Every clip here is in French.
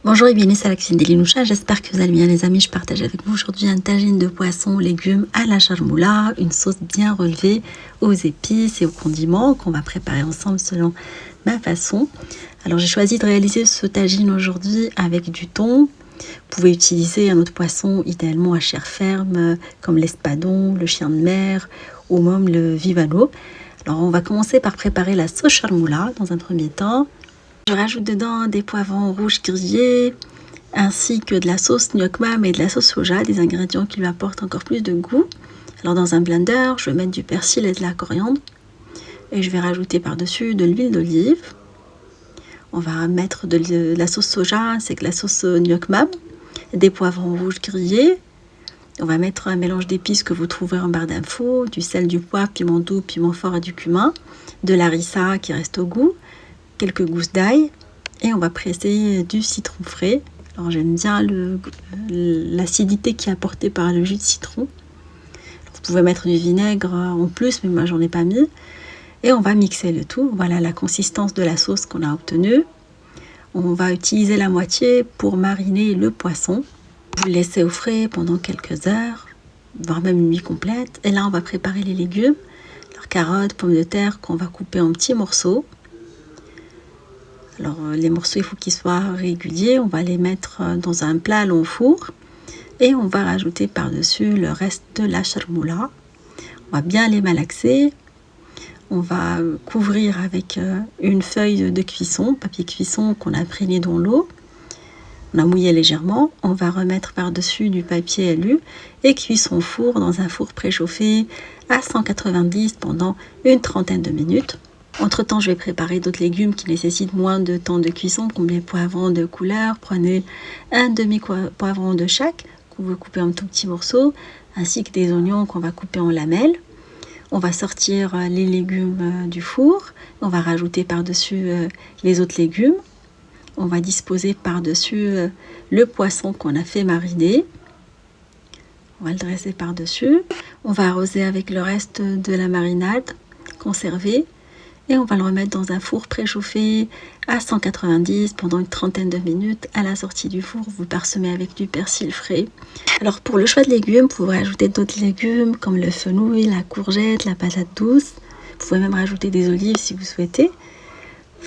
Bonjour et bienvenue à la cuisine des Linoucha, j'espère que vous allez bien les amis. Je partage avec vous aujourd'hui un tagine de poisson, légumes à la charmoula, une sauce bien relevée aux épices et aux condiments qu'on va préparer ensemble selon ma façon. Alors j'ai choisi de réaliser ce tagine aujourd'hui avec du thon. Vous pouvez utiliser un autre poisson idéalement à chair ferme comme l'espadon, le chien de mer ou même le vivalo. Alors on va commencer par préparer la sauce charmoula dans un premier temps. Je rajoute dedans des poivrons rouges grillés, ainsi que de la sauce gnoc mam et de la sauce soja, des ingrédients qui lui apportent encore plus de goût. Alors dans un blender, je vais mettre du persil et de la coriandre. Et je vais rajouter par-dessus de l'huile d'olive. On va mettre de la sauce soja, c'est que la sauce gnoc mam, des poivrons rouges grillés. On va mettre un mélange d'épices que vous trouverez en barre d'infos, du sel, du poivre, piment doux, piment fort et du cumin, de la harissa qui reste au goût, quelques gousses d'ail et on va presser du citron frais. Alors j'aime bien l'acidité qui est apportée par le jus de citron. Alors, vous pouvez mettre du vinaigre en plus, mais moi j'en ai pas mis. Et on va mixer le tout. Voilà la consistance de la sauce qu'on a obtenue. On va utiliser la moitié pour mariner le poisson. Vous le laissez au frais pendant quelques heures, voire même une nuit complète. Et là on va préparer les légumes. Alors carottes, pommes de terre qu'on va couper en petits morceaux. Alors les morceaux, il faut qu'ils soient réguliers. On va les mettre dans un plat long four et on va rajouter par-dessus le reste de la charmoula. On va bien les malaxer. On va couvrir avec une feuille de cuisson, papier cuisson qu'on a imprégné dans l'eau. On a mouillé légèrement. On va remettre par-dessus du papier alu et cuisson au four dans un four préchauffé à 190 pendant une trentaine de minutes. Entre temps, je vais préparer d'autres légumes qui nécessitent moins de temps de cuisson, comme les poivrons de couleur. Prenez un demi-poivron de chaque, qu'on va couper en tout petits morceaux, ainsi que des oignons qu'on va couper en lamelles. On va sortir les légumes du four. On va rajouter par-dessus les autres légumes. On va disposer par-dessus le poisson qu'on a fait mariner. On va le dresser par-dessus. On va arroser avec le reste de la marinade conservée. Et on va le remettre dans un four préchauffé à 190 pendant une trentaine de minutes. À la sortie du four, vous parsemez avec du persil frais. Alors pour le choix de légumes, vous pouvez ajouter d'autres légumes comme le fenouil, la courgette, la patate douce. Vous pouvez même rajouter des olives si vous souhaitez.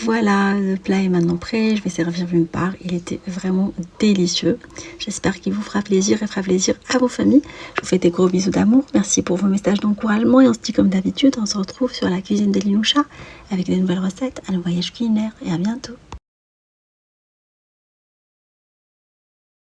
Voilà, le plat est maintenant prêt. Je vais servir une part. Il était vraiment délicieux. J'espère qu'il vous fera plaisir et fera plaisir à vos familles. Je vous fais des gros bisous d'amour. Merci pour vos messages d'encouragement. Et on se dit comme d'habitude, on se retrouve sur la cuisine des Linoucha avec des nouvelles recettes, un voyage culinaire et à bientôt.